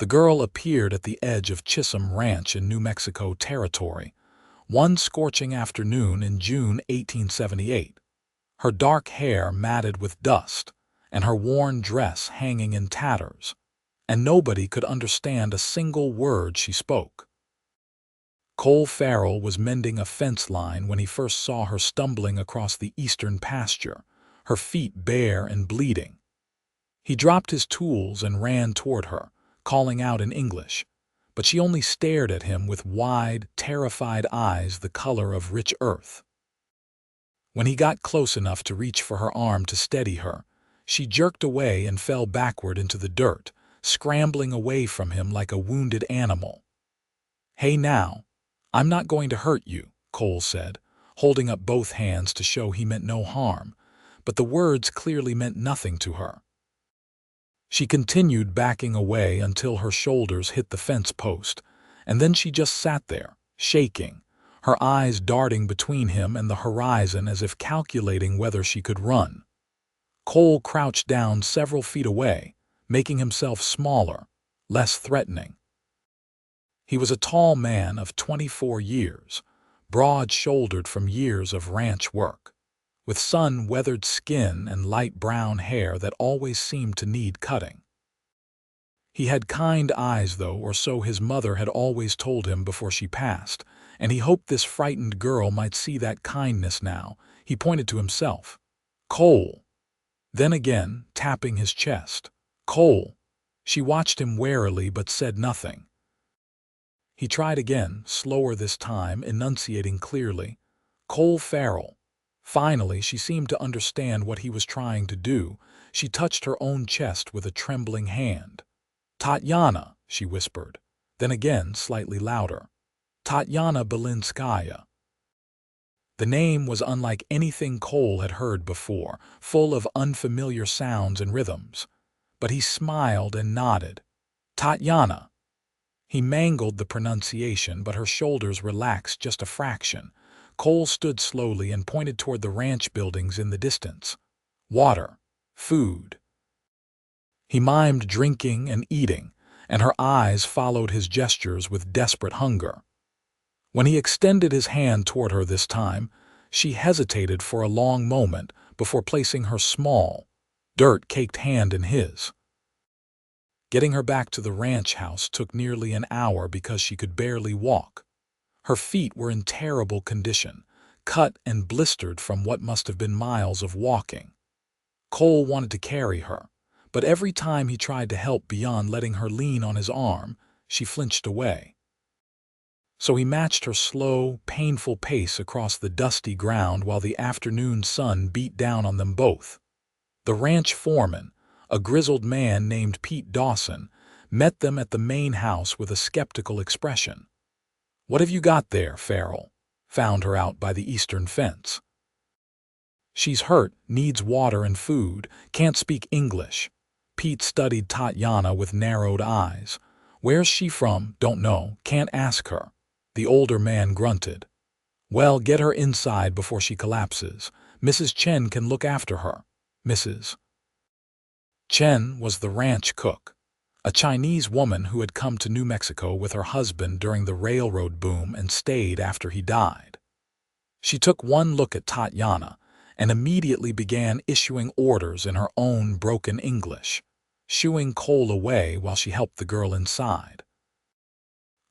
The girl appeared at the edge of Chisholm Ranch in New Mexico Territory, one scorching afternoon in June 1878, her dark hair matted with dust and her worn dress hanging in tatters, and nobody could understand a single word she spoke. Cole Farrell was mending a fence line when he first saw her stumbling across the eastern pasture, her feet bare and bleeding. He dropped his tools and ran toward her, calling out in English, but she only stared at him with wide, terrified eyes the color of rich earth. When he got close enough to reach for her arm to steady her, she jerked away and fell backward into the dirt, scrambling away from him like a wounded animal. "Hey now, I'm not going to hurt you," Cole said, holding up both hands to show he meant no harm, but the words clearly meant nothing to her. She continued backing away until her shoulders hit the fence post, and then she just sat there, shaking, her eyes darting between him and the horizon as if calculating whether she could run. Cole crouched down several feet away, making himself smaller, less threatening. He was a tall man of 24 years, broad-shouldered from years of ranch work, with sun-weathered skin and light brown hair that always seemed to need cutting. He had kind eyes, though, or so his mother had always told him before she passed, and he hoped this frightened girl might see that kindness now. He pointed to himself. "Cole." Then again, tapping his chest. "Cole." She watched him warily but said nothing. He tried again, slower this time, enunciating clearly, "Cole Farrell." Finally, she seemed to understand what he was trying to do. She touched her own chest with a trembling hand. "Tatiana," she whispered, then again slightly louder. "Tatiana Belinskaya." The name was unlike anything Cole had heard before, full of unfamiliar sounds and rhythms. But he smiled and nodded. "Tatiana." He mangled the pronunciation, but her shoulders relaxed just a fraction. Cole stood slowly and pointed toward the ranch buildings in the distance. "Water. Food." He mimed drinking and eating, and her eyes followed his gestures with desperate hunger. When he extended his hand toward her this time, she hesitated for a long moment before placing her small, dirt-caked hand in his. Getting her back to the ranch house took nearly an hour because she could barely walk. Her feet were in terrible condition, cut and blistered from what must have been miles of walking. Cole wanted to carry her, but every time he tried to help beyond letting her lean on his arm, she flinched away. So he matched her slow, painful pace across the dusty ground while the afternoon sun beat down on them both. The ranch foreman, a grizzled man named Pete Dawson, met them at the main house with a skeptical expression. "What have you got there, Farrell?" found her out by the eastern fence. "She's hurt, needs water and food, can't speak English." Pete studied Tatiana with narrowed eyes. "Where's she from? Don't know, can't ask her." The older man grunted. "Well, get her inside before she collapses. Mrs. Chen can look after her." Mrs. Chen was the ranch cook, a Chinese woman who had come to New Mexico with her husband during the railroad boom and stayed after he died. She took one look at Tatiana and immediately began issuing orders in her own broken English, shooing Cole away while she helped the girl inside.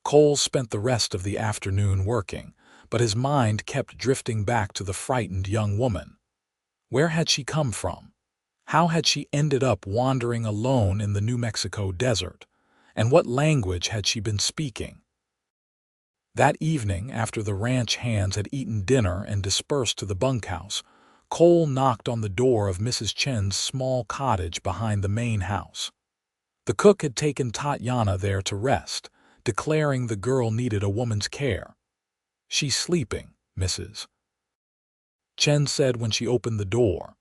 Cole spent the rest of the afternoon working, but his mind kept drifting back to the frightened young woman. Where had she come from? How had she ended up wandering alone in the New Mexico desert? And what language had she been speaking? That evening, after the ranch hands had eaten dinner and dispersed to the bunkhouse, Cole knocked on the door of Mrs. Chen's small cottage behind the main house. The cook had taken Tatiana there to rest, declaring the girl needed a woman's care. "She's sleeping," Mrs. Chen said when she opened the door.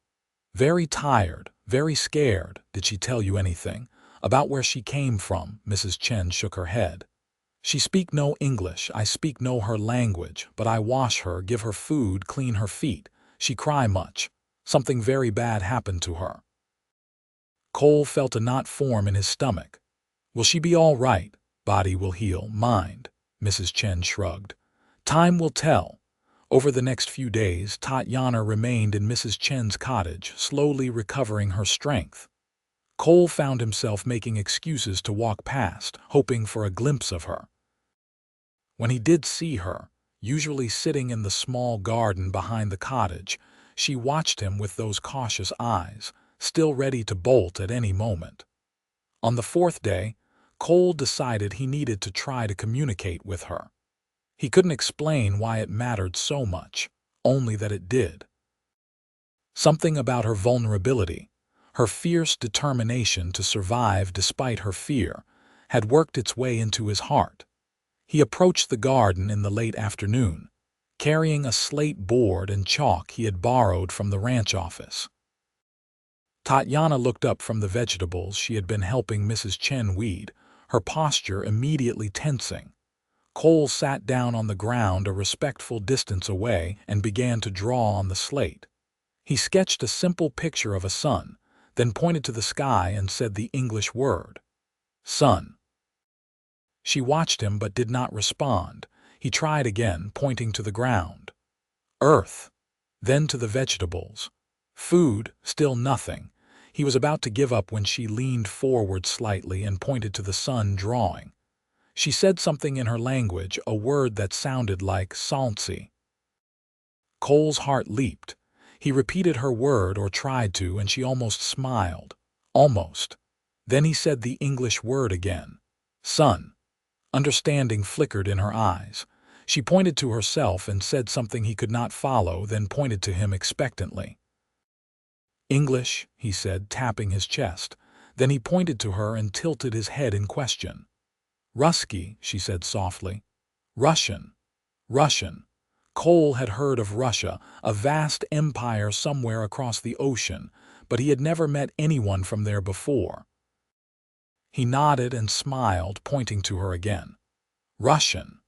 "Very tired, very scared." "Did she tell you anything about where she came from?" Mrs. Chen shook her head. "She speak no English, I speak no her language, but I wash her, give her food, clean her feet. She cry much. Something very bad happened to her." Cole felt a knot form in his stomach. Will she be all right? Body will heal, mind, Mrs. Chen shrugged. Time will tell. Over the next few days, Tatiana remained in Mrs. Chen's cottage, slowly recovering her strength. Cole found himself making excuses to walk past, hoping for a glimpse of her. When he did see her, usually sitting in the small garden behind the cottage, she watched him with those cautious eyes, still ready to bolt at any moment. On the fourth day, Cole decided he needed to try to communicate with her. He couldn't explain why it mattered so much, only that it did. Something about her vulnerability, her fierce determination to survive despite her fear, had worked its way into his heart. He approached the garden in the late afternoon, carrying a slate board and chalk he had borrowed from the ranch office. Tatiana looked up from the vegetables she had been helping Mrs. Chen weed, her posture immediately tensing. Cole sat down on the ground a respectful distance away and began to draw on the slate. He sketched a simple picture of a sun, then pointed to the sky and said the English word, sun. She watched him but did not respond. He tried again, pointing to the ground. Earth, then to the vegetables. Food, still nothing. He was about to give up when she leaned forward slightly and pointed to the sun, drawing. She said something in her language, a word that sounded like salsi. Cole's heart leaped. He repeated her word, or tried to, and she almost smiled. Almost. Then he said the English word again. Sun. Understanding flickered in her eyes. She pointed to herself and said something he could not follow, then pointed to him expectantly. English, he said, tapping his chest. Then he pointed to her and tilted his head in question. Rusky, she said softly. Russian. Russian. Cole had heard of Russia, a vast empire somewhere across the ocean, but he had never met anyone from there before. He nodded and smiled, pointing to her again. Russian.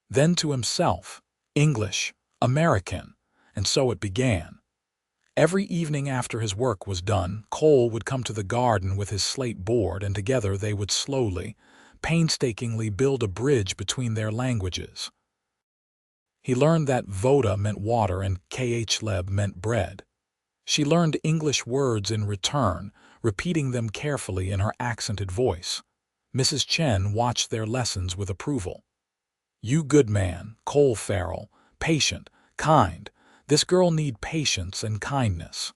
Then to himself. English. American. And so it began. Every evening after his work was done, Cole would come to the garden with his slate board, and together they would slowly, painstakingly build a bridge between their languages. He learned that voda meant water and khleb meant bread. She learned English words in return, repeating them carefully in her accented voice. Mrs. Chen watched their lessons with approval. You good man, Cole Farrell, patient, kind. This girl need patience and kindness.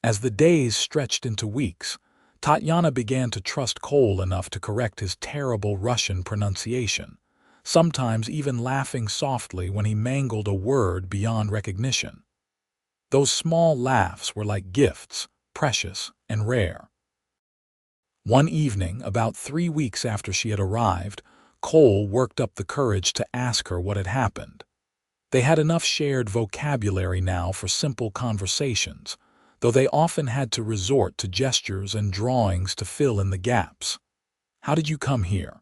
As the days stretched into weeks, Tatiana began to trust Cole enough to correct his terrible Russian pronunciation, sometimes even laughing softly when he mangled a word beyond recognition. Those small laughs were like gifts, precious and rare. One evening, about 3 weeks after she had arrived, Cole worked up the courage to ask her what had happened. They had enough shared vocabulary now for simple conversations, though they often had to resort to gestures and drawings to fill in the gaps. How did you come here?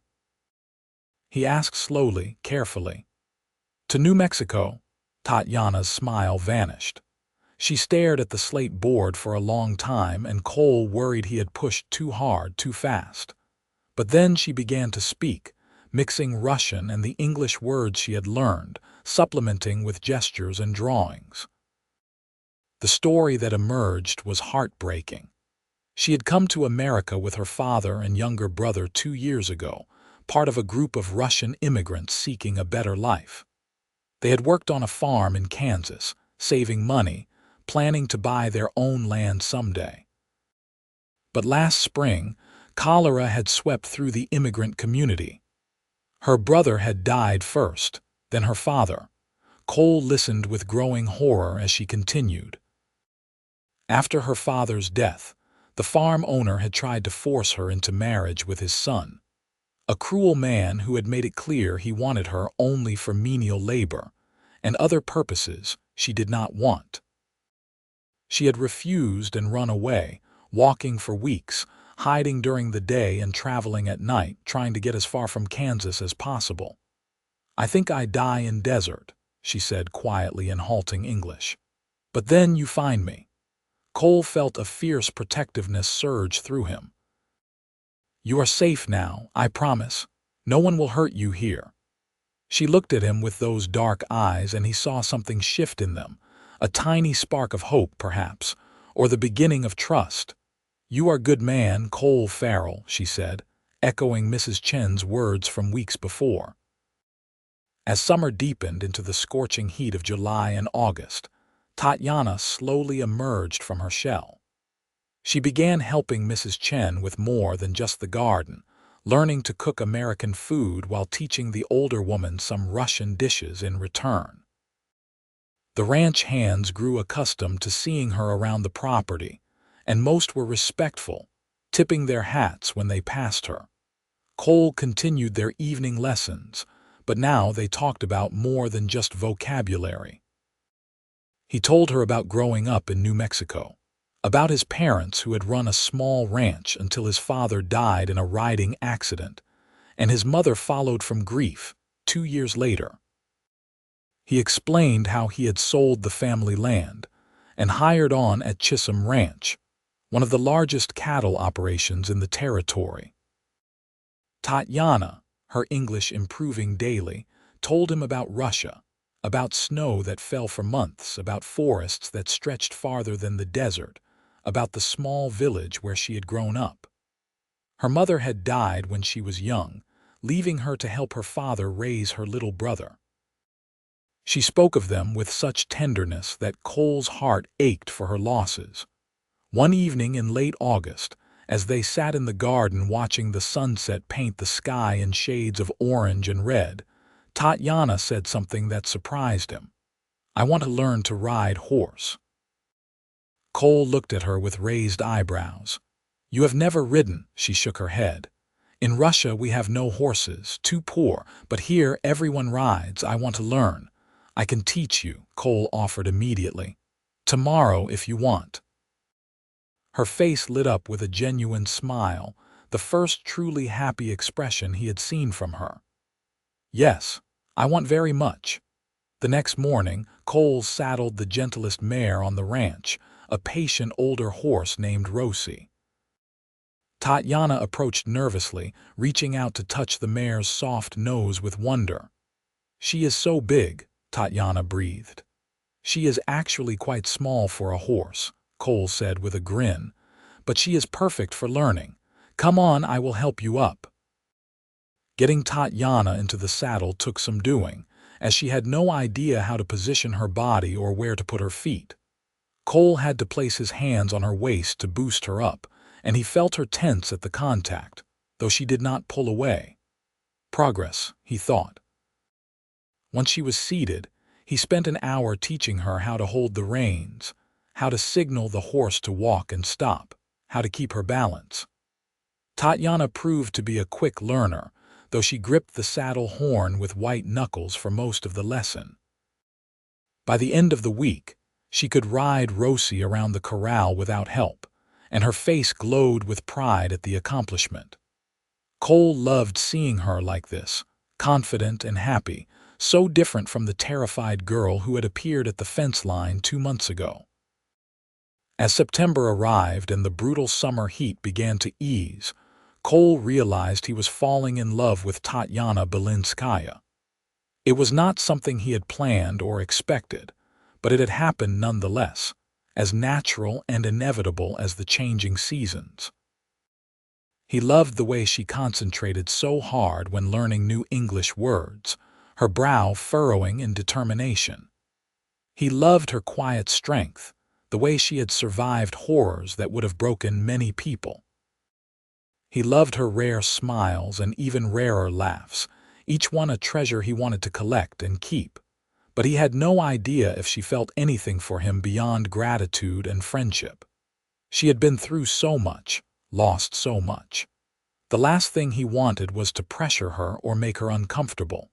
He asked slowly, carefully. To New Mexico. Tatiana's smile vanished. She stared at the slate board for a long time, and Cole worried he had pushed too hard, too fast. But then she began to speak, mixing Russian and the English words she had learned, supplementing with gestures and drawings. The story that emerged was heartbreaking. She had come to America with her father and younger brother 2 years ago, part of a group of Russian immigrants seeking a better life. They had worked on a farm in Kansas, saving money, planning to buy their own land someday. But last spring, cholera had swept through the immigrant community. Her brother had died first, then her father. Cole listened with growing horror as she continued. After her father's death, the farm owner had tried to force her into marriage with his son. A cruel man who had made it clear he wanted her only for menial labor, and other purposes she did not want. She had refused and run away, walking for weeks, hiding during the day and traveling at night, trying to get as far from Kansas as possible. I think I die in desert, she said quietly in halting English. But then you find me. Cole felt a fierce protectiveness surge through him. You are safe now, I promise. No one will hurt you here." She looked at him with those dark eyes, and he saw something shift in them, a tiny spark of hope, perhaps, or the beginning of trust. "You are a good man, Cole Farrell," she said, echoing Mrs. Chen's words from weeks before. As summer deepened into the scorching heat of July and August, Tatiana slowly emerged from her shell. She began helping Mrs. Chen with more than just the garden, learning to cook American food while teaching the older woman some Russian dishes in return. The ranch hands grew accustomed to seeing her around the property, and most were respectful, tipping their hats when they passed her. Cole continued their evening lessons, but now they talked about more than just vocabulary. He told her about growing up in New Mexico, about his parents who had run a small ranch until his father died in a riding accident, and his mother followed from grief 2 years later. He explained how he had sold the family land and hired on at Chisholm Ranch, one of the largest cattle operations in the territory. Tatiana, her English improving daily, told him about Russia, about snow that fell for months, about forests that stretched farther than the desert, about the small village where she had grown up. Her mother had died when she was young, leaving her to help her father raise her little brother. She spoke of them with such tenderness that Cole's heart ached for her losses. One evening in late August, as they sat in the garden watching the sunset paint the sky in shades of orange and red, Tatiana said something that surprised him. "I want to learn to ride horse." Cole looked at her with raised eyebrows. "You have never ridden," she shook her head. "In Russia we have no horses, too poor, but here everyone rides. I want to learn." "I can teach you," Cole offered immediately. "Tomorrow if you want." Her face lit up with a genuine smile, the first truly happy expression he had seen from her. "Yes, I want very much." The next morning, Cole saddled the gentlest mare on the ranch, a patient older horse named Rosie. Tatiana approached nervously, reaching out to touch the mare's soft nose with wonder. "She is so big," Tatiana breathed. "She is actually quite small for a horse," Cole said with a grin, "but she is perfect for learning. Come on, I will help you up." Getting Tatiana into the saddle took some doing, as she had no idea how to position her body or where to put her feet. Cole had to place his hands on her waist to boost her up, and he felt her tense at the contact, though she did not pull away. Progress, he thought. Once she was seated, he spent an hour teaching her how to hold the reins, how to signal the horse to walk and stop, how to keep her balance. Tatiana proved to be a quick learner, though she gripped the saddle horn with white knuckles for most of the lesson. By the end of the week, she could ride Rosie around the corral without help, and her face glowed with pride at the accomplishment. Cole loved seeing her like this, confident and happy, so different from the terrified girl who had appeared at the fence line 2 months ago. As September arrived and the brutal summer heat began to ease, Cole realized he was falling in love with Tatiana Belinskaya. It was not something he had planned or expected, but it had happened nonetheless, as natural and inevitable as the changing seasons. He loved the way she concentrated so hard when learning new English words, her brow furrowing in determination. He loved her quiet strength, the way she had survived horrors that would have broken many people. He loved her rare smiles and even rarer laughs, each one a treasure he wanted to collect and keep. But he had no idea if she felt anything for him beyond gratitude and friendship. She had been through so much, lost so much. The last thing he wanted was to pressure her or make her uncomfortable.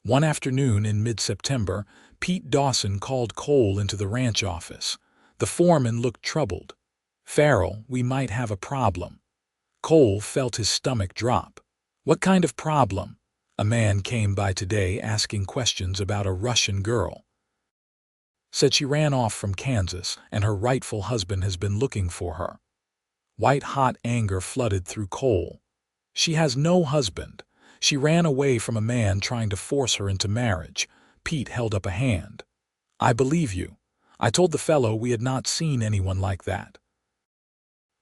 One afternoon in mid-September, Pete Dawson called Cole into the ranch office. The foreman looked troubled. "Farrell, we might have a problem." Cole felt his stomach drop. "What kind of problem?" "A man came by today asking questions about a Russian girl. Said she ran off from Kansas and her rightful husband has been looking for her." White-hot anger flooded through Cole. She has no husband. She ran away from a man trying to force her into marriage. Pete held up a hand. I believe you. I told the fellow we had not seen anyone like that.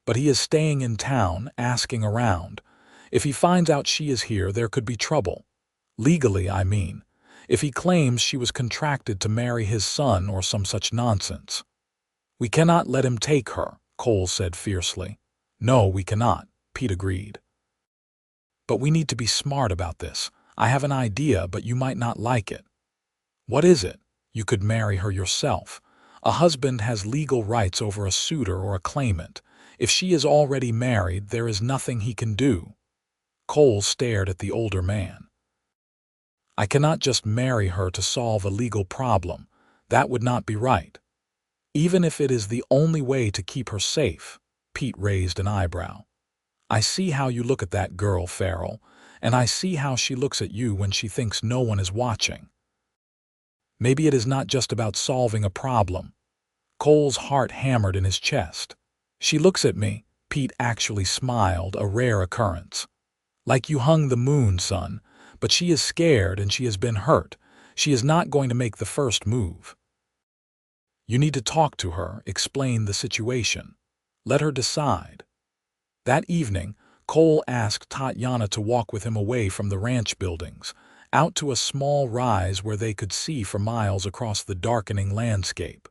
But he is staying in town, asking around. If he finds out she is here, there could be trouble. Legally, I mean. If he claims she was contracted to marry his son or some such nonsense. We cannot let him take her, Cole said fiercely. No, we cannot, Pete agreed. But we need to be smart about this. I have an idea, but you might not like it. What is it? You could marry her yourself. A husband has legal rights over a suitor or a claimant. If she is already married, there is nothing he can do. Cole stared at the older man. I cannot just marry her to solve a legal problem. That would not be right. Even if it is the only way to keep her safe. Pete raised an eyebrow. I see how you look at that girl, Farrell, and I see how she looks at you when she thinks no one is watching. Maybe it is not just about solving a problem. Cole's heart hammered in his chest. She looks at me. Pete actually smiled, a rare occurrence. Like you hung the moon, son, but she is scared and she has been hurt. She is not going to make the first move. You need to talk to her, explain the situation. Let her decide. That evening, Cole asked Tatiana to walk with him away from the ranch buildings, out to a small rise where they could see for miles across the darkening landscape.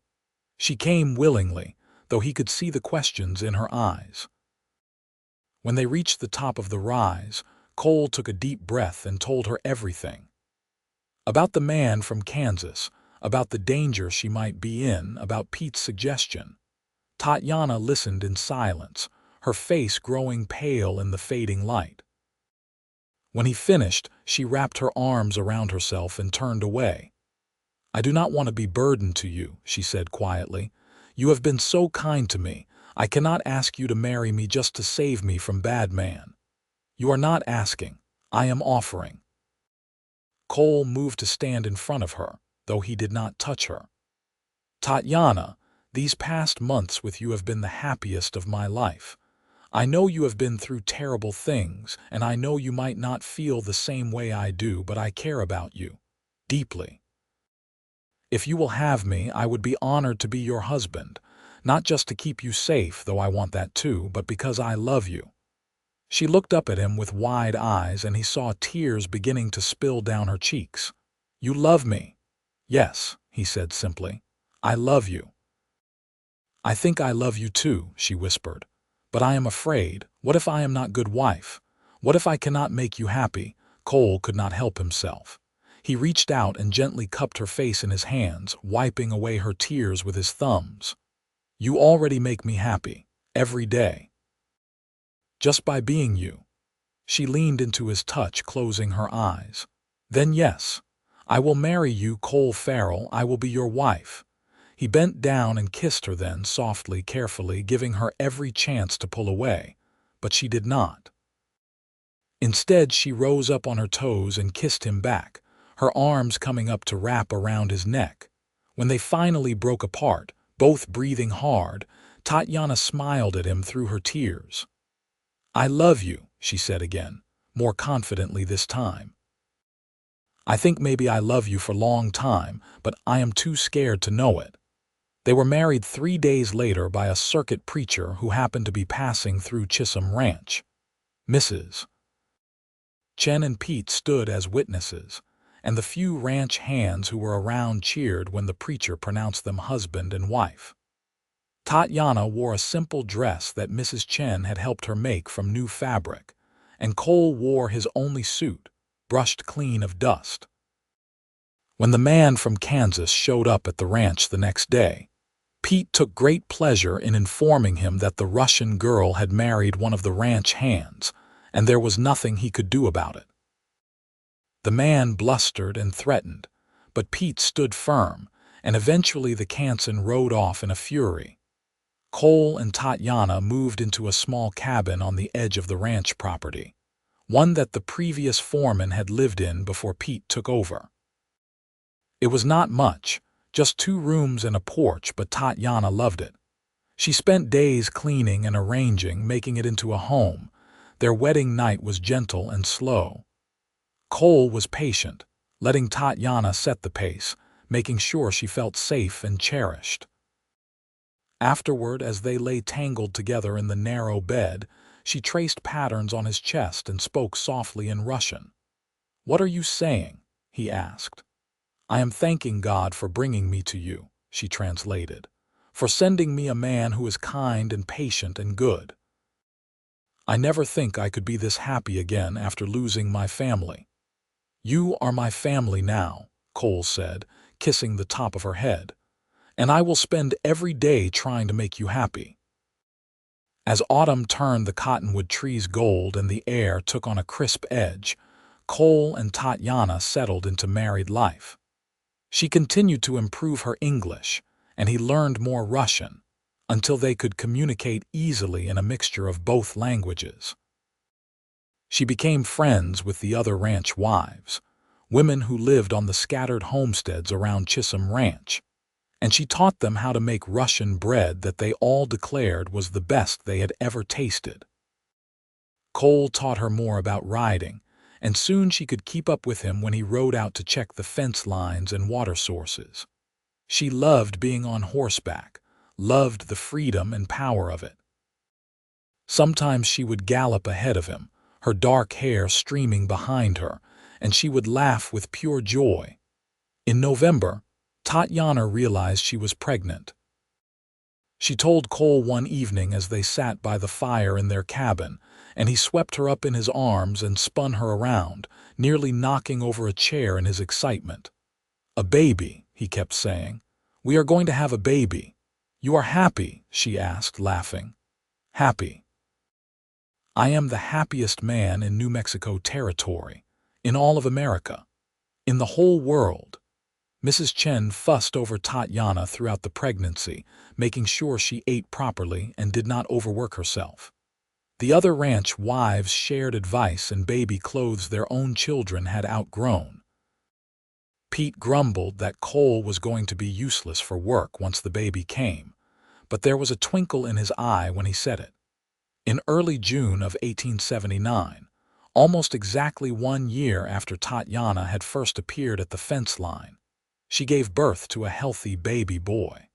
She came willingly, though he could see the questions in her eyes. When they reached the top of the rise, Cole took a deep breath and told her everything. About the man from Kansas, about the danger she might be in, about Pete's suggestion. Tatiana listened in silence, her face growing pale in the fading light. When he finished, she wrapped her arms around herself and turned away. I do not want to be burdened to you, she said quietly. You have been so kind to me. I cannot ask you to marry me just to save me from bad man. You are not asking. I am offering. Cole moved to stand in front of her, though he did not touch her. Tatiana, these past months with you have been the happiest of my life. I know you have been through terrible things, and I know you might not feel the same way I do, but I care about you. Deeply. If you will have me, I would be honored to be your husband, not just to keep you safe, though I want that too, but because I love you. She looked up at him with wide eyes, and he saw tears beginning to spill down her cheeks. You love me? Yes, he said simply. I love you. I think I love you too, she whispered. But I am afraid. What if I am not good wife? What if I cannot make you happy? Cole could not help himself. He reached out and gently cupped her face in his hands, wiping away her tears with his thumbs. You already make me happy, every day. Just by being you. She leaned into his touch, closing her eyes. Then yes, I will marry you, Cole Farrell. I will be your wife. He bent down and kissed her then, softly, carefully, giving her every chance to pull away, but she did not. Instead, she rose up on her toes and kissed him back, her arms coming up to wrap around his neck. When they finally broke apart, both breathing hard, Tatiana smiled at him through her tears. I love you, she said again, more confidently this time. I think maybe I love you for a long time, but I am too scared to know it. They were married 3 days later by a circuit preacher who happened to be passing through Chisholm Ranch. Mrs. Chen and Pete stood as witnesses, and the few ranch hands who were around cheered when the preacher pronounced them husband and wife. Tatiana wore a simple dress that Mrs. Chen had helped her make from new fabric, and Cole wore his only suit, brushed clean of dust. When the man from Kansas showed up at the ranch the next day, Pete took great pleasure in informing him that the Russian girl had married one of the ranch hands, and there was nothing he could do about it. The man blustered and threatened, but Pete stood firm, and eventually the Kansan rode off in a fury. Cole and Tatiana moved into a small cabin on the edge of the ranch property, one that the previous foreman had lived in before Pete took over. It was not much, just 2 rooms and a porch, but Tatiana loved it. She spent days cleaning and arranging, making it into a home. Their wedding night was gentle and slow. Cole was patient, letting Tatiana set the pace, making sure she felt safe and cherished. Afterward, as they lay tangled together in the narrow bed, she traced patterns on his chest and spoke softly in Russian. "What are you saying?" he asked. "I am thanking God for bringing me to you," she translated, "for sending me a man who is kind and patient and good. I never think I could be this happy again after losing my family." "You are my family now," Cole said, kissing the top of her head, "and I will spend every day trying to make you happy." As autumn turned the cottonwood trees gold and the air took on a crisp edge, Cole and Tatiana settled into married life. She continued to improve her English, and he learned more Russian, until they could communicate easily in a mixture of both languages. She became friends with the other ranch wives, women who lived on the scattered homesteads around Chisholm Ranch, and she taught them how to make Russian bread that they all declared was the best they had ever tasted. Cole taught her more about riding, and soon she could keep up with him when he rode out to check the fence lines and water sources. She loved being on horseback, loved the freedom and power of it. Sometimes she would gallop ahead of him, her dark hair streaming behind her, and she would laugh with pure joy. In November, Tatiana realized she was pregnant. She told Cole one evening as they sat by the fire in their cabin, and he swept her up in his arms and spun her around, nearly knocking over a chair in his excitement. "A baby," he kept saying. "We are going to have a baby. You are happy?" she asked, laughing. "Happy. I am the happiest man in New Mexico territory, in all of America, in the whole world." Mrs. Chen fussed over Tatiana throughout the pregnancy, making sure she ate properly and did not overwork herself. The other ranch wives shared advice and baby clothes their own children had outgrown. Pete grumbled that Cole was going to be useless for work once the baby came, but there was a twinkle in his eye when he said it. In early June of 1879, almost exactly 1 year after Tatiana had first appeared at the fence line, she gave birth to a healthy baby boy.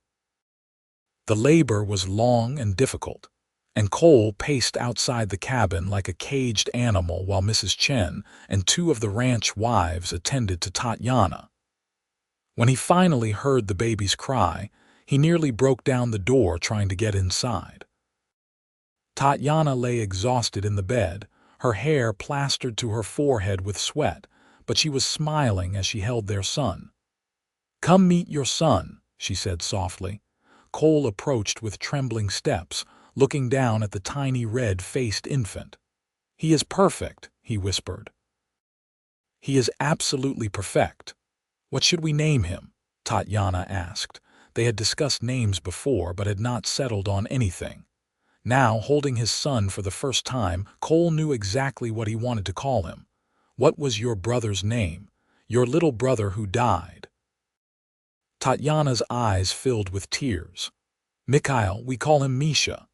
The labor was long and difficult, and Cole paced outside the cabin like a caged animal while Mrs. Chen and 2 of the ranch wives attended to Tatiana. When he finally heard the baby's cry, he nearly broke down the door trying to get inside. Tatiana lay exhausted in the bed, her hair plastered to her forehead with sweat, but she was smiling as she held their son. "Come meet your son," she said softly. Cole approached with trembling steps, looking down at the tiny red-faced infant. "He is perfect," he whispered. "He is absolutely perfect. What should we name him?" Tatiana asked. They had discussed names before but had not settled on anything. Now, holding his son for the first time, Cole knew exactly what he wanted to call him. "What was your brother's name? Your little brother who died?" Tatiana's eyes filled with tears. "Mikhail, we call him Misha."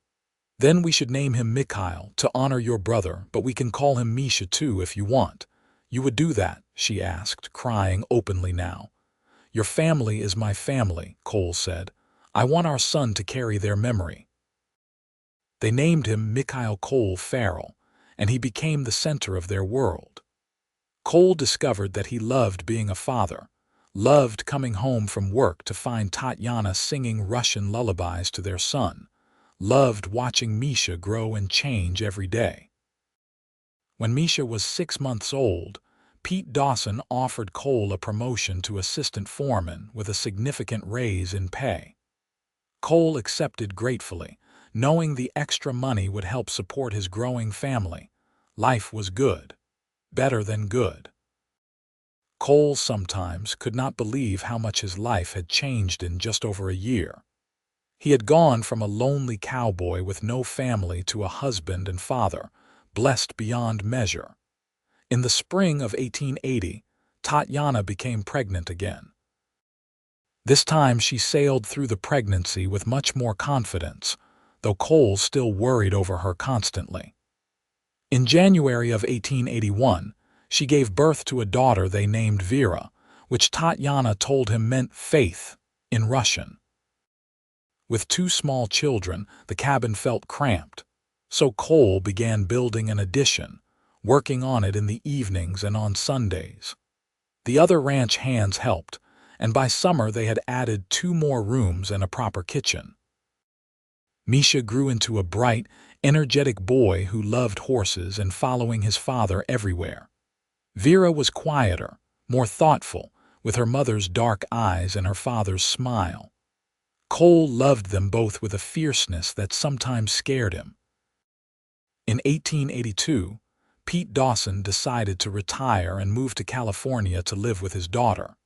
"Then we should name him Mikhail to honor your brother, but we can call him Misha too if you want. You would do that?" she asked, crying openly now. "Your family is my family," Cole said. "I want our son to carry their memory." They named him Mikhail Cole Farrell, and he became the center of their world. Cole discovered that he loved being a father, loved coming home from work to find Tatiana singing Russian lullabies to their son, loved watching Misha grow and change every day. When Misha was 6 months old, Pete Dawson offered Cole a promotion to assistant foreman with a significant raise in pay. Cole accepted gratefully, knowing the extra money would help support his growing family. Life was good, better than good. Cole sometimes could not believe how much his life had changed in just over a year. He had gone from a lonely cowboy with no family to a husband and father, blessed beyond measure. In the spring of 1880, Tatiana became pregnant again. This time she sailed through the pregnancy with much more confidence, though Cole still worried over her constantly. In January of 1881, she gave birth to a daughter they named Vera, which Tatiana told him meant faith in Russian. With two small children, the cabin felt cramped, so Cole began building an addition, working on it in the evenings and on Sundays. The other ranch hands helped, and by summer they had added 2 more rooms and a proper kitchen. Misha grew into a bright, energetic boy who loved horses and following his father everywhere. Vera was quieter, more thoughtful, with her mother's dark eyes and her father's smile. Cole loved them both with a fierceness that sometimes scared him. In 1882, Pete Dawson decided to retire and move to California to live with his daughter.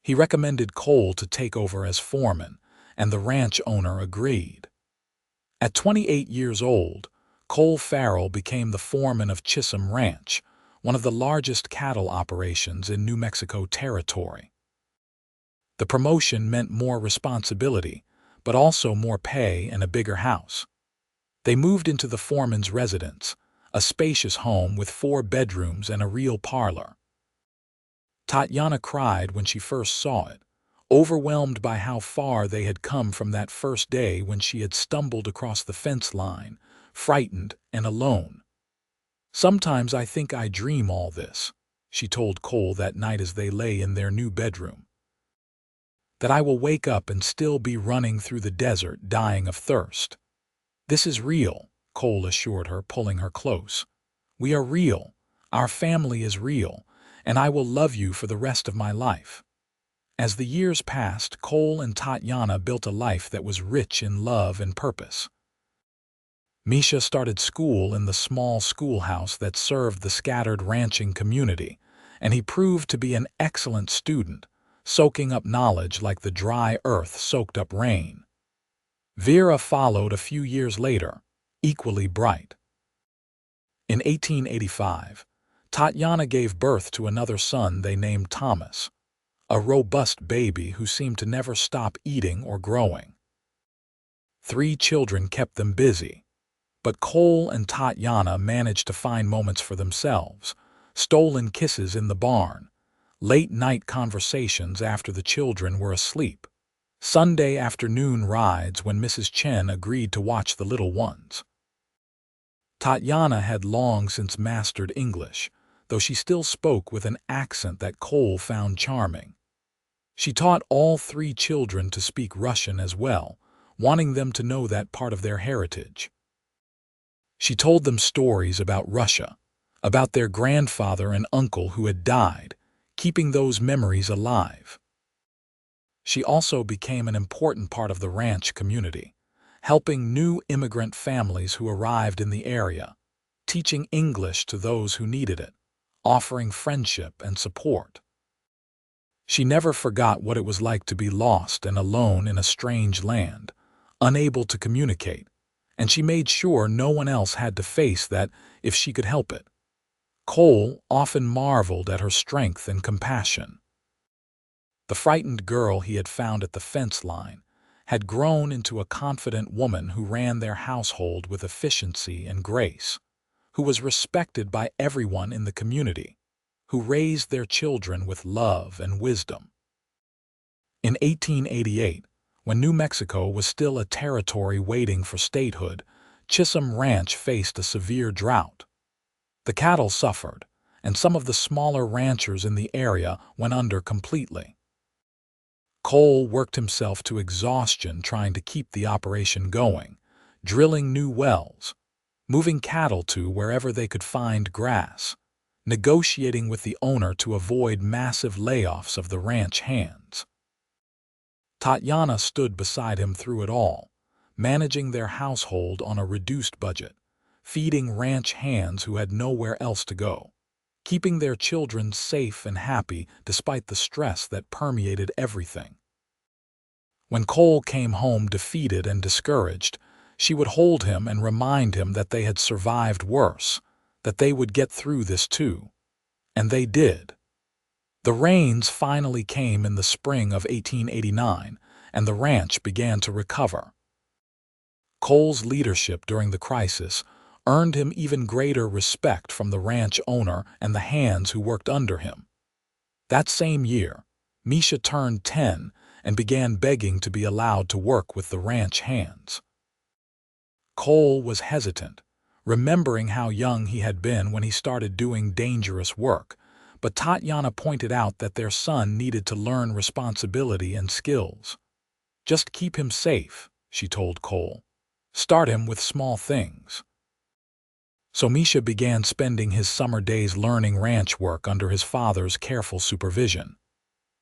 He recommended Cole to take over as foreman, and the ranch owner agreed. At 28 years old, Cole Farrell became the foreman of Chisholm Ranch, one of the largest cattle operations in New Mexico territory. The promotion meant more responsibility, but also more pay and a bigger house. They moved into the foreman's residence, a spacious home with 4 bedrooms and a real parlor. Tatiana cried when she first saw it, overwhelmed by how far they had come from that first day when she had stumbled across the fence line, frightened and alone. "Sometimes I think I dream all this," she told Cole that night as they lay in their new bedroom. "That I will wake up and still be running through the desert, dying of thirst." "This is real," Cole assured her, pulling her close. "We are real, our family is real, and I will love you for the rest of my life." As the years passed, Cole and Tatiana built a life that was rich in love and purpose. Misha started school in the small schoolhouse that served the scattered ranching community, and he proved to be an excellent student, soaking up knowledge like the dry earth soaked up rain. Vera followed a few years later, equally bright. In 1885, Tatiana gave birth to another son they named Thomas, a robust baby who seemed to never stop eating or growing. 3 children kept them busy, but Cole and Tatiana managed to find moments for themselves, stolen kisses in the barn, late-night conversations after the children were asleep, Sunday afternoon rides when Mrs. Chen agreed to watch the little ones. Tatiana had long since mastered English, though she still spoke with an accent that Cole found charming. She taught all 3 children to speak Russian as well, wanting them to know that part of their heritage. She told them stories about Russia, about their grandfather and uncle who had died, keeping those memories alive. She also became an important part of the ranch community, helping new immigrant families who arrived in the area, teaching English to those who needed it, offering friendship and support. She never forgot what it was like to be lost and alone in a strange land, unable to communicate, and she made sure no one else had to face that if she could help it. Cole often marveled at her strength and compassion. The frightened girl he had found at the fence line had grown into a confident woman who ran their household with efficiency and grace, who was respected by everyone in the community, who raised their children with love and wisdom. In 1888, when New Mexico was still a territory waiting for statehood, Chisholm Ranch faced a severe drought. The cattle suffered, and some of the smaller ranchers in the area went under completely. Cole worked himself to exhaustion trying to keep the operation going, drilling new wells, moving cattle to wherever they could find grass, negotiating with the owner to avoid massive layoffs of the ranch hands. Tatiana stood beside him through it all, managing their household on a reduced budget, feeding ranch hands who had nowhere else to go, keeping their children safe and happy despite the stress that permeated everything. When Cole came home defeated and discouraged, she would hold him and remind him that they had survived worse, that they would get through this too. And they did. The rains finally came in the spring of 1889, and the ranch began to recover. Cole's leadership during the crisis earned him even greater respect from the ranch owner and the hands who worked under him. That same year, Misha turned 10 and began begging to be allowed to work with the ranch hands. Cole was hesitant, remembering how young he had been when he started doing dangerous work, but Tatiana pointed out that their son needed to learn responsibility and skills. "Just keep him safe," she told Cole. "Start him with small things." So Misha began spending his summer days learning ranch work under his father's careful supervision.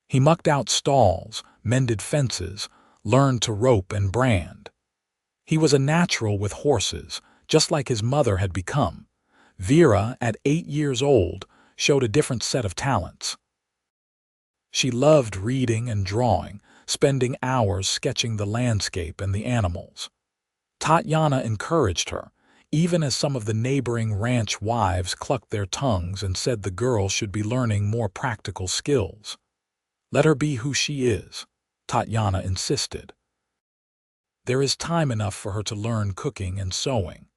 He mucked out stalls, mended fences, learned to rope and brand. He was a natural with horses, just like his mother had become. Vera, at 8 years old, showed a different set of talents. She loved reading and drawing, spending hours sketching the landscape and the animals. Tatiana encouraged her, even as some of the neighboring ranch wives clucked their tongues and said the girl should be learning more practical skills. "Let her be who she is," Tatiana insisted. "There is time enough for her to learn cooking and sewing.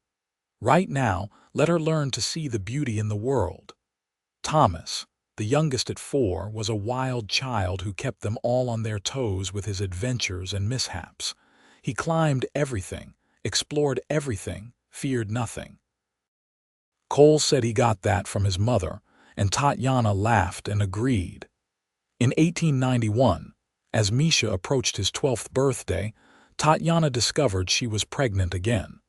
Right now, let her learn to see the beauty in the world." Thomas, the youngest at 4, was a wild child who kept them all on their toes with his adventures and mishaps. He climbed everything, explored everything, feared nothing. Cole said he got that from his mother, and Tatiana laughed and agreed. In 1891, as Misha approached his 12th birthday, Tatiana discovered she was pregnant again.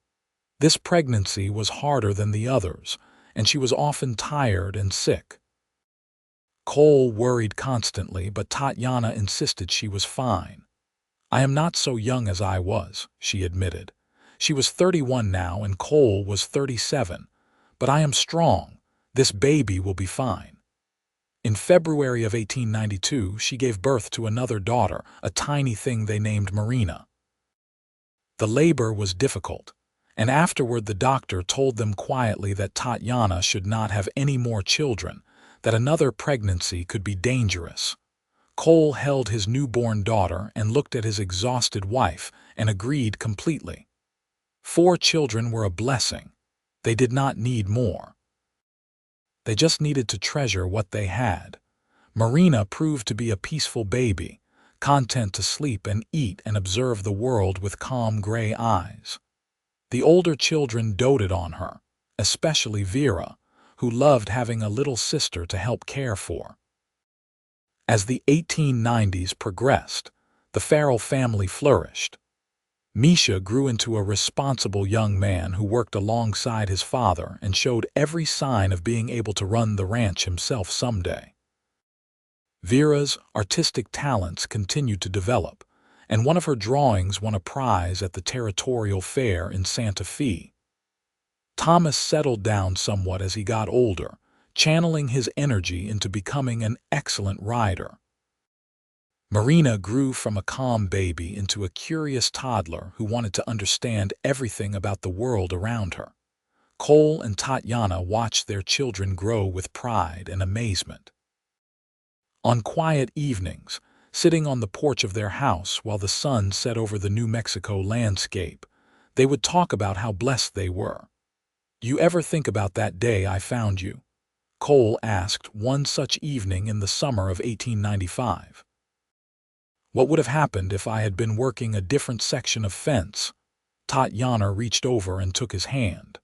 This pregnancy was harder than the others, and she was often tired and sick. Cole worried constantly, but Tatiana insisted she was fine. "I am not so young as I was," she admitted. She was 31 now and Cole was 37. "But I am strong. This baby will be fine." In February of 1892, she gave birth to another daughter, a tiny thing they named Marina. The labor was difficult, and afterward the doctor told them quietly that Tatiana should not have any more children, that another pregnancy could be dangerous. Cole held his newborn daughter and looked at his exhausted wife and agreed completely. 4 children were a blessing. They did not need more. They just needed to treasure what they had. Marina proved to be a peaceful baby, content to sleep and eat and observe the world with calm gray eyes. The older children doted on her, especially Vera, who loved having a little sister to help care for. As the 1890s progressed, the Farrell family flourished. Misha grew into a responsible young man who worked alongside his father and showed every sign of being able to run the ranch himself someday. Vera's artistic talents continued to develop, and one of her drawings won a prize at the Territorial Fair in Santa Fe. Thomas settled down somewhat as he got older, channeling his energy into becoming an excellent rider. Marina grew from a calm baby into a curious toddler who wanted to understand everything about the world around her. Cole and Tatiana watched their children grow with pride and amazement. On quiet evenings, sitting on the porch of their house while the sun set over the New Mexico landscape, they would talk about how blessed they were. "You ever think about that day I found you?" Cole asked one such evening in the summer of 1895. "What would have happened if I had been working a different section of fence?" Tatiana reached over and took his hand.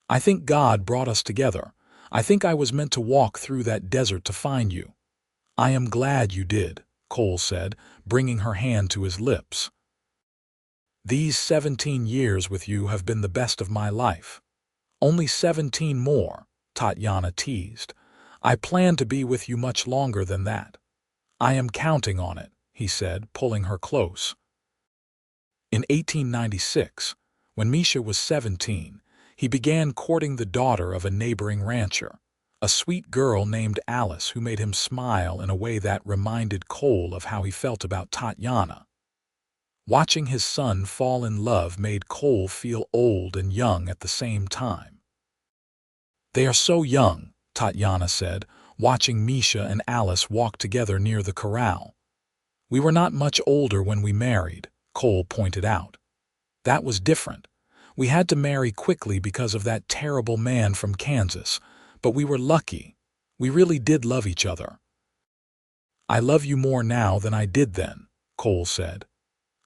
"I think God brought us together. I think I was meant to walk through that desert to find you." "I am glad you did," Cole said, bringing her hand to his lips. "These 17 years with you have been the best of my life." "Only 17 more," Tatiana teased. "I plan to be with you much longer than that." "I am counting on it," he said, pulling her close. In 1896, when Misha was 17, he began courting the daughter of a neighboring rancher, a sweet girl named Alice who made him smile in a way that reminded Cole of how he felt about Tatiana. Watching his son fall in love made Cole feel old and young at the same time. "They are so young," Tatiana said, watching Misha and Alice walk together near the corral. "We were not much older when we married," Cole pointed out. "That was different. We had to marry quickly because of that terrible man from Kansas, but we were lucky. We really did love each other." "I love you more now than I did then," Cole said.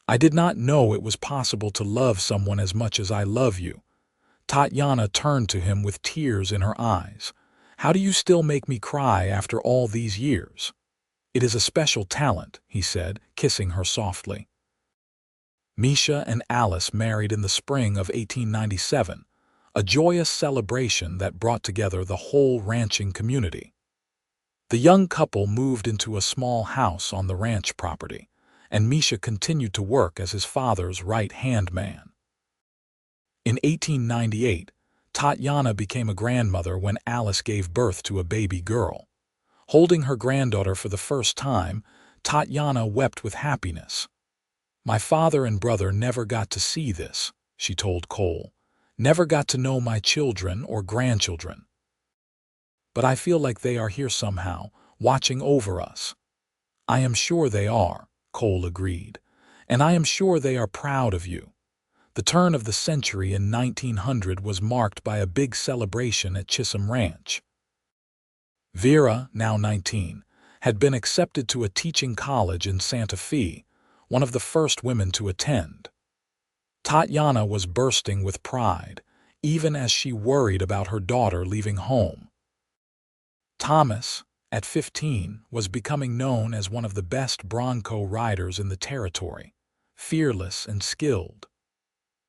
"I did not know it was possible to love someone as much as I love you." Tatiana turned to him with tears in her eyes. "How do you still make me cry after all these years?" "It is a special talent," he said, kissing her softly. Misha and Alice married in the spring of 1897, a joyous celebration that brought together the whole ranching community. The young couple moved into a small house on the ranch property, and Misha continued to work as his father's right-hand man. In 1898, Tatiana became a grandmother when Alice gave birth to a baby girl. Holding her granddaughter for the first time, Tatiana wept with happiness. "My father and brother never got to see this," she told Cole. "Never got to know my children or grandchildren. But I feel like they are here somehow, watching over us." "I am sure they are," Cole agreed. "And I am sure they are proud of you." The turn of the century in 1900 was marked by a big celebration at Chisholm Ranch. Vera, now 19, had been accepted to a teaching college in Santa Fe, one of the first women to attend. Tatiana was bursting with pride, even as she worried about her daughter leaving home. Thomas, at 15, was becoming known as one of the best bronco riders in the territory, fearless and skilled.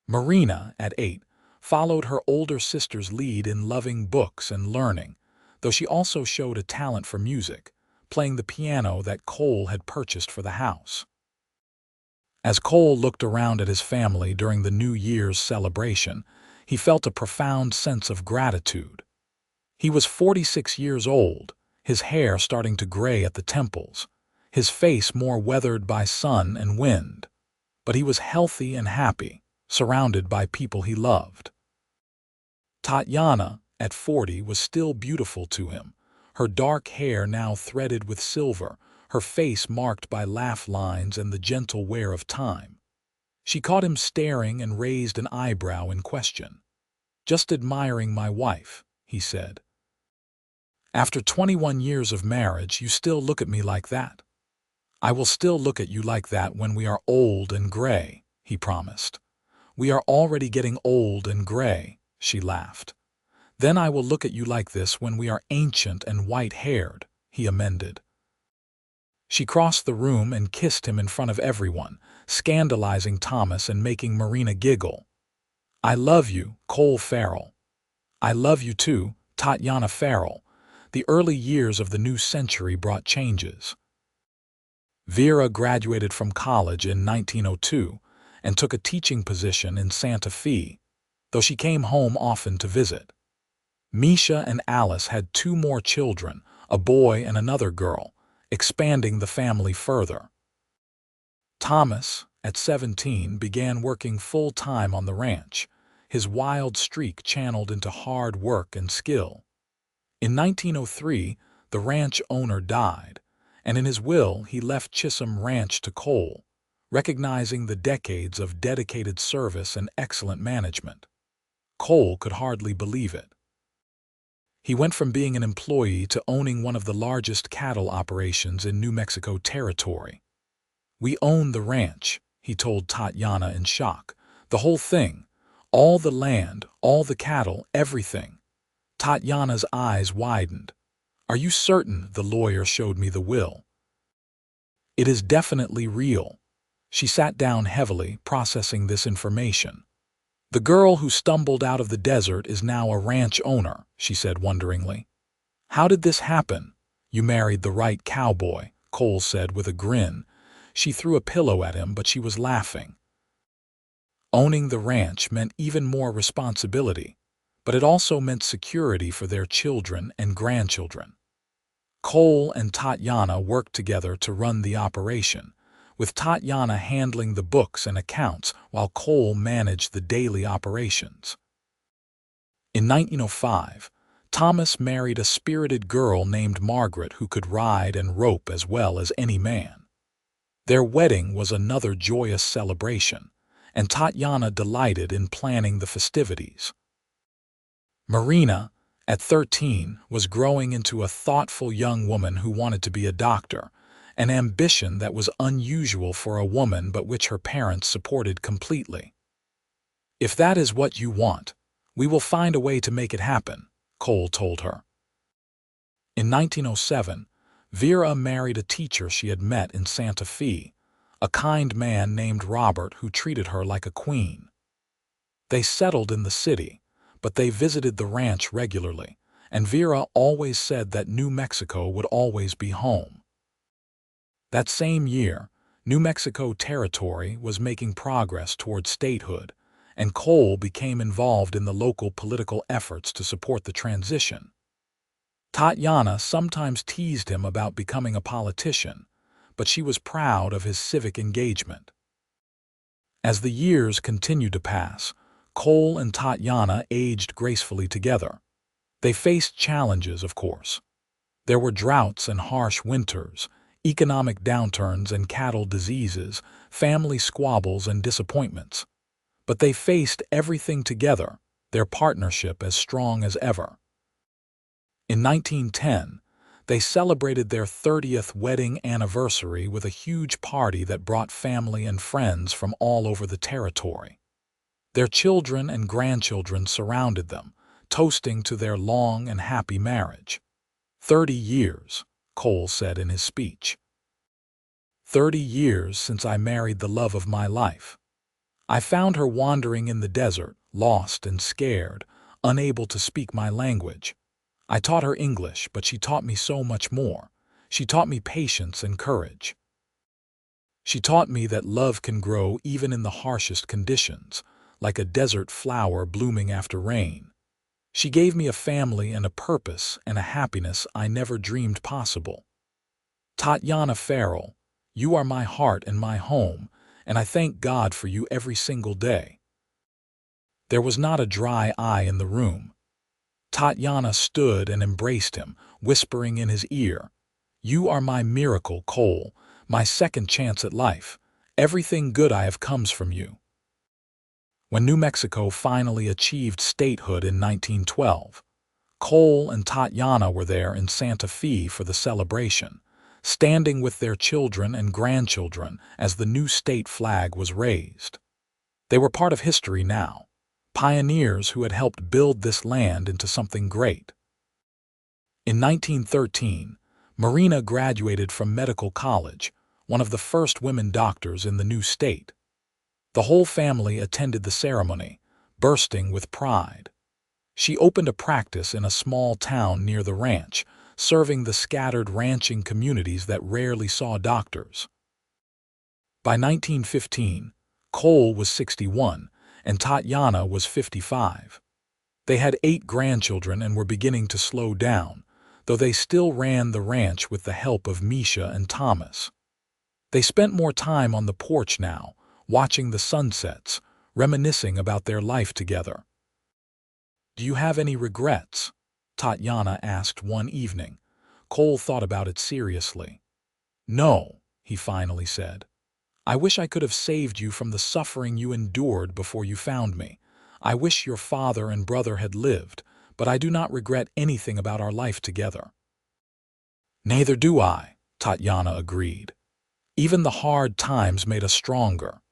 Marina, at 8, followed her older sister's lead in loving books and learning, though she also showed a talent for music, playing the piano that Cole had purchased for the house. As Cole looked around at his family during the New Year's celebration, he felt a profound sense of gratitude. He was 46 years old, his hair starting to gray at the temples, his face more weathered by sun and wind. But he was healthy and happy, surrounded by people he loved. Tatiana, at 40, was still beautiful to him, her dark hair now threaded with silver, her face marked by laugh lines and the gentle wear of time. She caught him staring and raised an eyebrow in question. "Just admiring my wife," he said. "After 21 years of marriage, you still look at me like that?" "I will still look at you like that when we are old and gray," he promised. "We are already getting old and gray," she laughed. "Then I will look at you like this when we are ancient and white-haired," he amended. She crossed the room and kissed him in front of everyone, scandalizing Thomas and making Marina giggle. "I love you, Cole Farrell." "I love you too, Tatiana Farrell." The early years of the new century brought changes. Vera graduated from college in 1902 and took a teaching position in Santa Fe, though she came home often to visit. Misha and Alice had 2 more children, a boy and another girl, expanding the family further. Thomas, at 17, began working full-time on the ranch, his wild streak channeled into hard work and skill. In 1903, the ranch owner died, and in his will he left Chisholm Ranch to Cole, recognizing the decades of dedicated service and excellent management. Cole could hardly believe it. He went from being an employee to owning one of the largest cattle operations in New Mexico territory. "We own the ranch," he told Tatiana in shock. "The whole thing. All the land, all the cattle, everything." Tatiana's eyes widened. "Are you certain the lawyer showed me the will?" "It is definitely real." She sat down heavily, processing this information. "The girl who stumbled out of the desert is now a ranch owner," she said wonderingly. "How did this happen?" "You married the right cowboy," Cole said with a grin. She threw a pillow at him, but she was laughing. Owning the ranch meant even more responsibility, but it also meant security for their children and grandchildren. Cole and Tatiana worked together to run the operation, with Tatiana handling the books and accounts while Cole managed the daily operations. In 1905, Thomas married a spirited girl named Margaret who could ride and rope as well as any man. Their wedding was another joyous celebration, and Tatiana delighted in planning the festivities. Marina, at 13, was growing into a thoughtful young woman who wanted to be a doctor, an ambition that was unusual for a woman but which her parents supported completely. "If that is what you want, we will find a way to make it happen," Cole told her. In 1907, Vera married a teacher she had met in Santa Fe, a kind man named Robert who treated her like a queen. They settled in the city, but they visited the ranch regularly, and Vera always said that New Mexico would always be home. That same year, New Mexico Territory was making progress toward statehood, and Cole became involved in the local political efforts to support the transition. Tatiana sometimes teased him about becoming a politician, but she was proud of his civic engagement. As the years continued to pass, Cole and Tatiana aged gracefully together. They faced challenges, of course. There were droughts and harsh winters, economic downturns and cattle diseases, family squabbles and disappointments. But they faced everything together, their partnership as strong as ever. In 1910, they celebrated their 30th wedding anniversary with a huge party that brought family and friends from all over the territory. Their children and grandchildren surrounded them, toasting to their long and happy marriage. 30 years, Cole said in his speech. 30 years since I married the love of my life. I found her wandering in the desert, lost and scared, unable to speak my language. I taught her English, but she taught me so much more. She taught me patience and courage. She taught me that love can grow even in the harshest conditions, like a desert flower blooming after rain. She gave me a family and a purpose and a happiness I never dreamed possible. Tatiana Farrell, you are my heart and my home, and I thank God for you every single day. There was not a dry eye in the room. Tatiana stood and embraced him, whispering in his ear, "You are my miracle, Cole, my second chance at life. Everything good I have comes from you." When New Mexico finally achieved statehood in 1912, Cole and Tatiana were there in Santa Fe for the celebration, standing with their children and grandchildren as the new state flag was raised. They were part of history now, pioneers who had helped build this land into something great. In 1913, Marina graduated from medical college, one of the first women doctors in the new state. The whole family attended the ceremony, bursting with pride. She opened a practice in a small town near the ranch, serving the scattered ranching communities that rarely saw doctors. By 1915, Cole was 61, and Tatiana was 55. They had 8 grandchildren and were beginning to slow down, though they still ran the ranch with the help of Misha and Thomas. They spent more time on the porch now, watching the sunsets, reminiscing about their life together. "Do you have any regrets?" Tatiana asked one evening. Cole thought about it seriously. "No," he finally said. "I wish I could have saved you from the suffering you endured before you found me. I wish your father and brother had lived, but I do not regret anything about our life together." "Neither do I," Tatiana agreed. "Even the hard times made us stronger."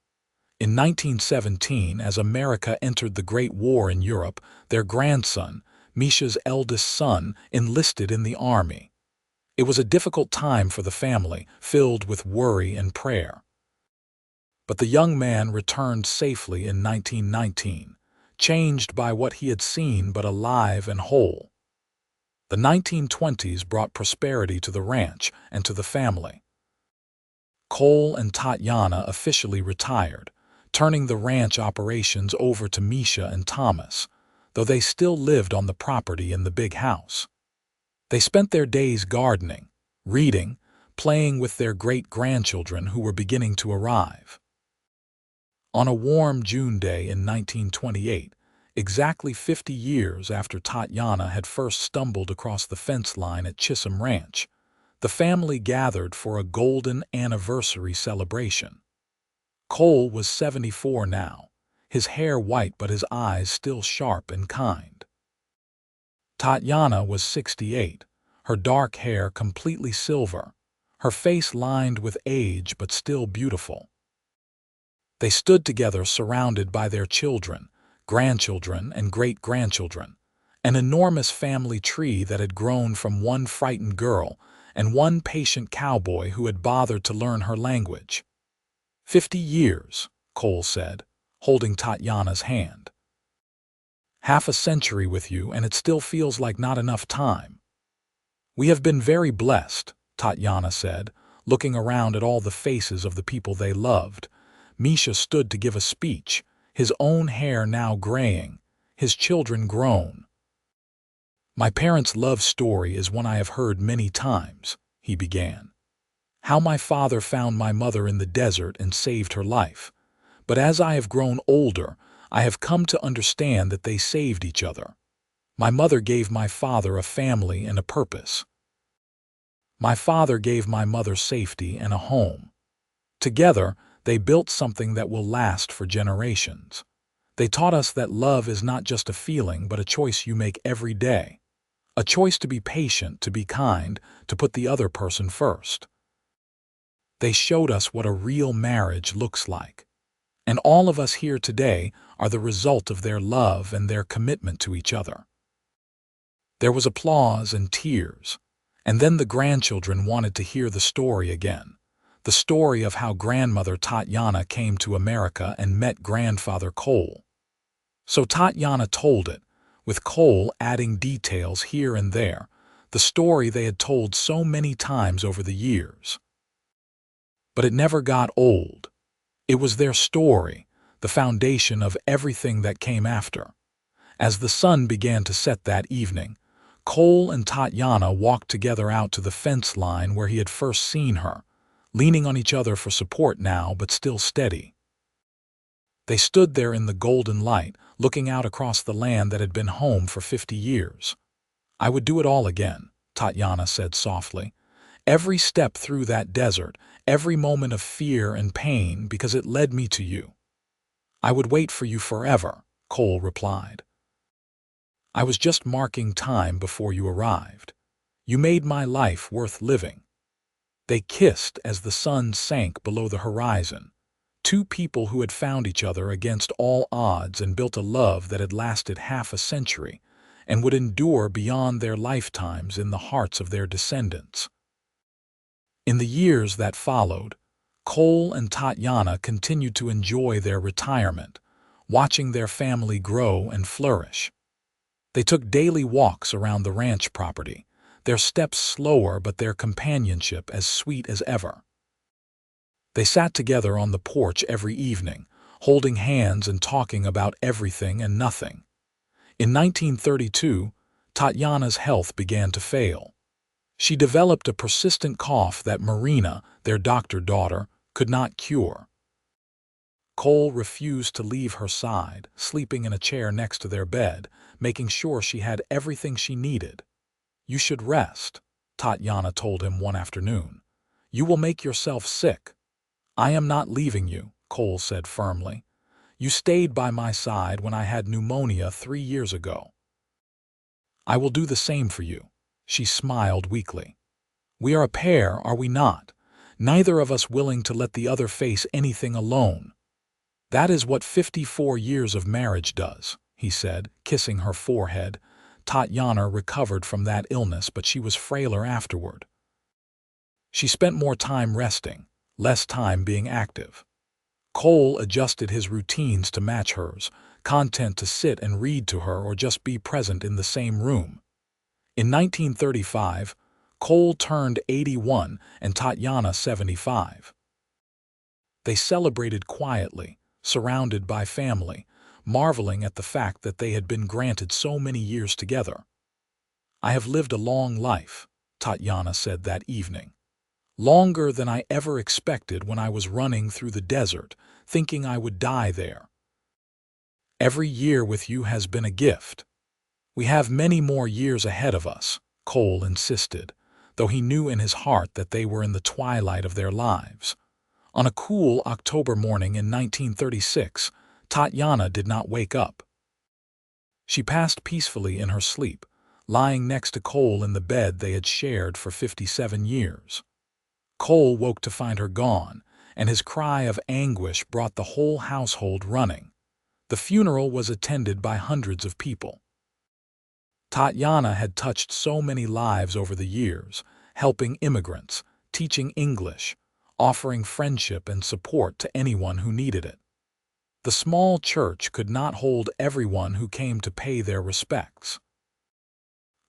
In 1917, as America entered the Great War in Europe, their grandson, Misha's eldest son, enlisted in the army. It was a difficult time for the family, filled with worry and prayer. But the young man returned safely in 1919, changed by what he had seen but alive and whole. The 1920s brought prosperity to the ranch and to the family. Cole and Tatiana officially retired, turning the ranch operations over to Misha and Thomas, though they still lived on the property in the big house. They spent their days gardening, reading, playing with their great-grandchildren who were beginning to arrive. On a warm June day in 1928, Exactly 50 years after Tatiana had first stumbled across the fence line at Chisholm Ranch, the family gathered for a golden anniversary celebration. Cole was 74 now, his hair white but his eyes still sharp and kind. Tatiana was 68, her dark hair completely silver, her face lined with age but still beautiful. They stood together surrounded by their children, grandchildren, and great-grandchildren, an enormous family tree that had grown from one frightened girl and one patient cowboy who had bothered to learn her language. 50 years, Cole said, holding Tatiana's hand. Half a century with you, and it still feels like not enough time. We have been very blessed, Tatiana said, looking around at all the faces of the people they loved. Misha stood to give a speech, his own hair now graying, his children grown. My parents' love story is one I have heard many times, he began. How my father found my mother in the desert and saved her life. But as I have grown older, I have come to understand that they saved each other. My mother gave my father a family and a purpose. My father gave my mother safety and a home. Together, they built something that will last for generations. They taught us that love is not just a feeling but a choice you make every day. A choice to be patient, to be kind, to put the other person first. They showed us what a real marriage looks like. And all of us here today are the result of their love and their commitment to each other. There was applause and tears, and then the grandchildren wanted to hear the story again. The story of how grandmother Tatiana came to America and met grandfather Cole. So Tatiana told it, with Cole adding details here and there, the story they had told so many times over the years. But it never got old. It was their story, the foundation of everything that came after. As the sun began to set that evening, Cole and Tatiana walked together out to the fence line where he had first seen her, leaning on each other for support now but still steady. They stood there in the golden light, looking out across the land that had been home for 50 years. I would do it all again, Tatiana said softly. Every step through that desert, every moment of fear and pain, because it led me to you. I would wait for you forever, Cole replied. I was just marking time before you arrived. You made my life worth living. They kissed as the sun sank below the horizon. Two people who had found each other against all odds and built a love that had lasted half a century and would endure beyond their lifetimes in the hearts of their descendants. In the years that followed, Cole and Tatiana continued to enjoy their retirement, watching their family grow and flourish. They took daily walks around the ranch property, their steps slower but their companionship as sweet as ever. They sat together on the porch every evening, holding hands and talking about everything and nothing. In 1932, Tatiana's health began to fail. She developed a persistent cough that Marina, their doctor daughter, could not cure. Cole refused to leave her side, sleeping in a chair next to their bed, making sure she had everything she needed. You should rest, Tatiana told him one afternoon. You will make yourself sick. I am not leaving you, Cole said firmly. You stayed by my side when I had pneumonia 3 years ago. I will do the same for you. She smiled weakly. We are a pair, are we not? Neither of us willing to let the other face anything alone. That is what 54 years of marriage does, he said, kissing her forehead. Tatiana recovered from that illness, but she was frailer afterward. She spent more time resting, less time being active. Cole adjusted his routines to match hers, content to sit and read to her or just be present in the same room. In 1935, Cole turned 81 and Tatiana 75. They celebrated quietly, surrounded by family, marveling at the fact that they had been granted so many years together. I have lived a long life, Tatiana said that evening. Longer than I ever expected when I was running through the desert, thinking I would die there. Every year with you has been a gift. We have many more years ahead of us, Cole insisted, though he knew in his heart that they were in the twilight of their lives. On a cool October morning in 1936, Tatiana did not wake up. She passed peacefully in her sleep, lying next to Cole in the bed they had shared for 57 years. Cole woke to find her gone, and his cry of anguish brought the whole household running. The funeral was attended by hundreds of people. Tatiana had touched so many lives over the years, helping immigrants, teaching English, offering friendship and support to anyone who needed it. The small church could not hold everyone who came to pay their respects.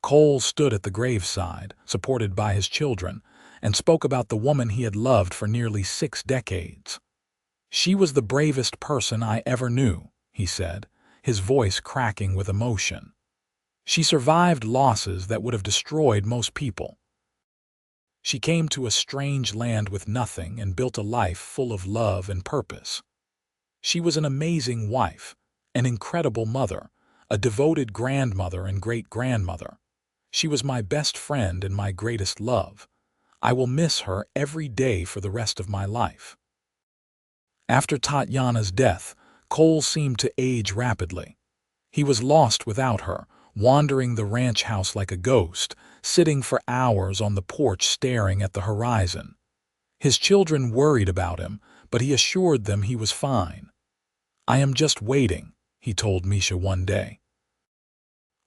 Cole stood at the graveside, supported by his children, and spoke about the woman he had loved for nearly 6 decades. "She was the bravest person I ever knew," he said, his voice cracking with emotion. "She survived losses that would have destroyed most people. She came to a strange land with nothing and built a life full of love and purpose. She was an amazing wife, an incredible mother, a devoted grandmother and great-grandmother. She was my best friend and my greatest love. I will miss her every day for the rest of my life." After Tatiana's death, Cole seemed to age rapidly. He was lost without her, wandering the ranch house like a ghost, sitting for hours on the porch staring at the horizon. His children worried about him, but he assured them he was fine. "I am just waiting," he told Misha one day.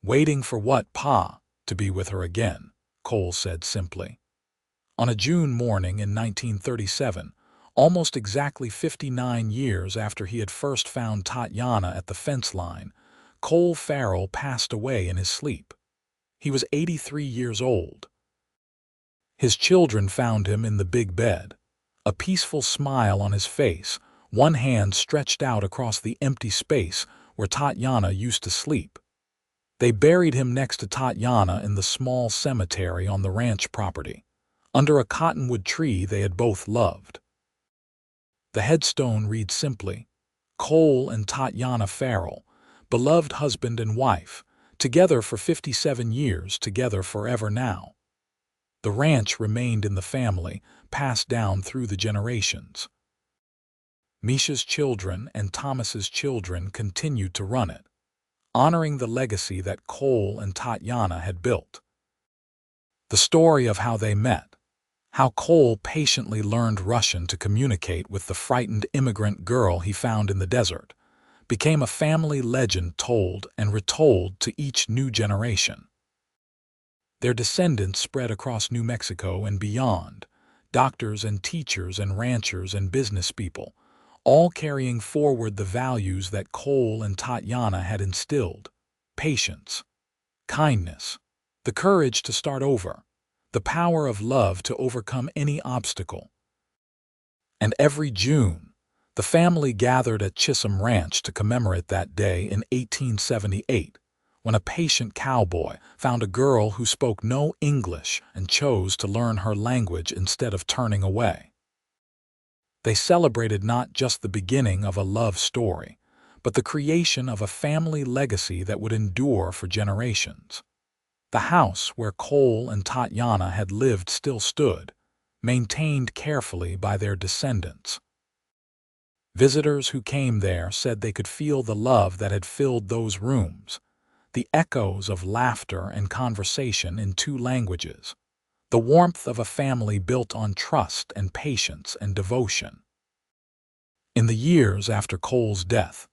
"Waiting for what, Pa?" "To be with her again," Cole said simply. On a June morning in 1937, almost exactly 59 years after he had first found Tatiana at the fence line, Cole Farrell passed away in his sleep. He was 83 years old. His children found him in the big bed, a peaceful smile on his face, one hand stretched out across the empty space where Tatiana used to sleep. They buried him next to Tatiana in the small cemetery on the ranch property, under a cottonwood tree they had both loved. The headstone reads simply, "Cole and Tatiana Farrell, beloved husband and wife, together for 57 years, together forever now." The ranch remained in the family, passed down through the generations. Misha's children and Thomas's children continued to run it, honoring the legacy that Cole and Tatiana had built. The story of how they met, how Cole patiently learned Russian to communicate with the frightened immigrant girl he found in the desert, became a family legend told and retold to each new generation. Their descendants spread across New Mexico and beyond, doctors and teachers and ranchers and business people, all carrying forward the values that Cole and Tatiana had instilled: patience, kindness, the courage to start over, the power of love to overcome any obstacle. And every June, the family gathered at Chisholm Ranch to commemorate that day in 1878, when a patient cowboy found a girl who spoke no English and chose to learn her language instead of turning away. They celebrated not just the beginning of a love story, but the creation of a family legacy that would endure for generations. The house where Cole and Tatiana had lived still stood, maintained carefully by their descendants. Visitors who came there said they could feel the love that had filled those rooms, the echoes of laughter and conversation in 2 languages, the warmth of a family built on trust and patience and devotion. In the years after Cole's death,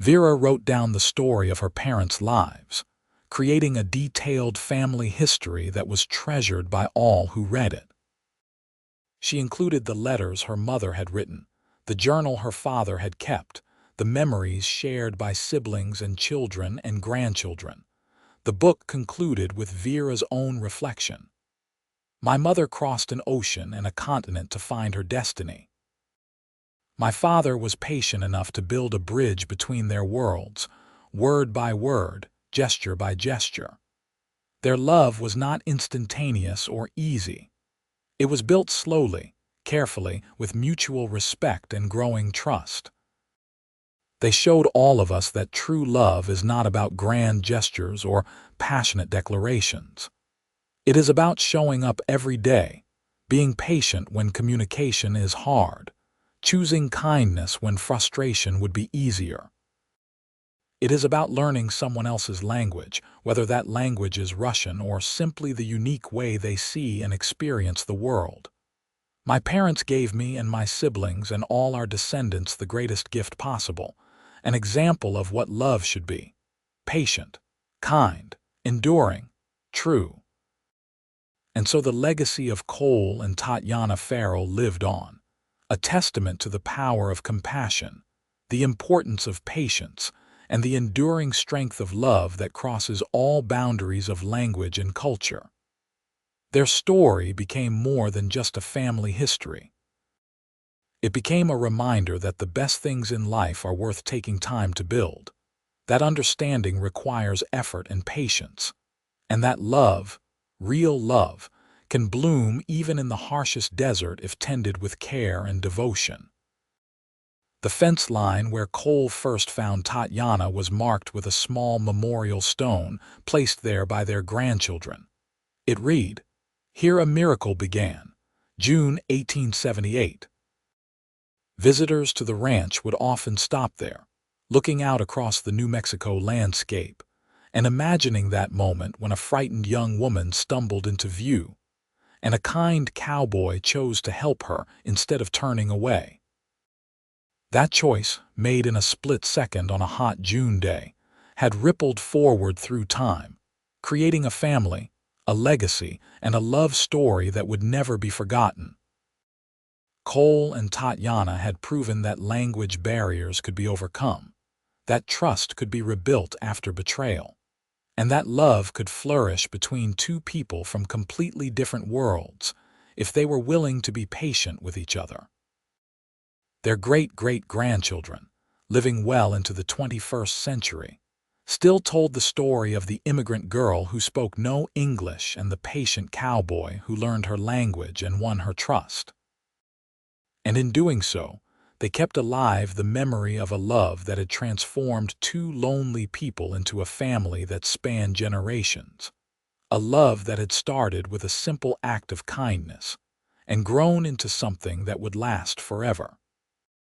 Vera wrote down the story of her parents' lives, creating a detailed family history that was treasured by all who read it. She included the letters her mother had written, the journal her father had kept, the memories shared by siblings and children and grandchildren. The book concluded with Vera's own reflection: "My mother crossed an ocean and a continent to find her destiny. My father was patient enough to build a bridge between their worlds, word by word, gesture by gesture. Their love was not instantaneous or easy. It was built slowly, carefully, with mutual respect and growing trust. They showed all of us that true love is not about grand gestures or passionate declarations. It is about showing up every day, being patient when communication is hard, choosing kindness when frustration would be easier. It is about learning someone else's language, whether that language is Russian or simply the unique way they see and experience the world. My parents gave me and my siblings and all our descendants the greatest gift possible, an example of what love should be: patient, kind, enduring, true. And so the legacy of Cole and Tatiana Farrell lived on, a testament to the power of compassion, the importance of patience, and the enduring strength of love that crosses all boundaries of language and culture. Their story became more than just a family history. It became a reminder that the best things in life are worth taking time to build, that understanding requires effort and patience, and that love, real love, can bloom even in the harshest desert if tended with care and devotion. The fence line where Cole first found Tatiana was marked with a small memorial stone placed there by their grandchildren. It read, "Here a miracle began, June 1878. Visitors to the ranch would often stop there, looking out across the New Mexico landscape and imagining that moment when a frightened young woman stumbled into view, and a kind cowboy chose to help her instead of turning away. That choice, made in a split second on a hot June day, had rippled forward through time, creating a family, a legacy, and a love story that would never be forgotten. Cole and Tatiana had proven that language barriers could be overcome, that trust could be rebuilt after betrayal, and that love could flourish between two people from completely different worlds if they were willing to be patient with each other. Their great-great-grandchildren, living well into the 21st century, still told the story of the immigrant girl who spoke no English and the patient cowboy who learned her language and won her trust. And in doing so, they kept alive the memory of a love that had transformed two lonely people into a family that spanned generations, a love that had started with a simple act of kindness and grown into something that would last forever.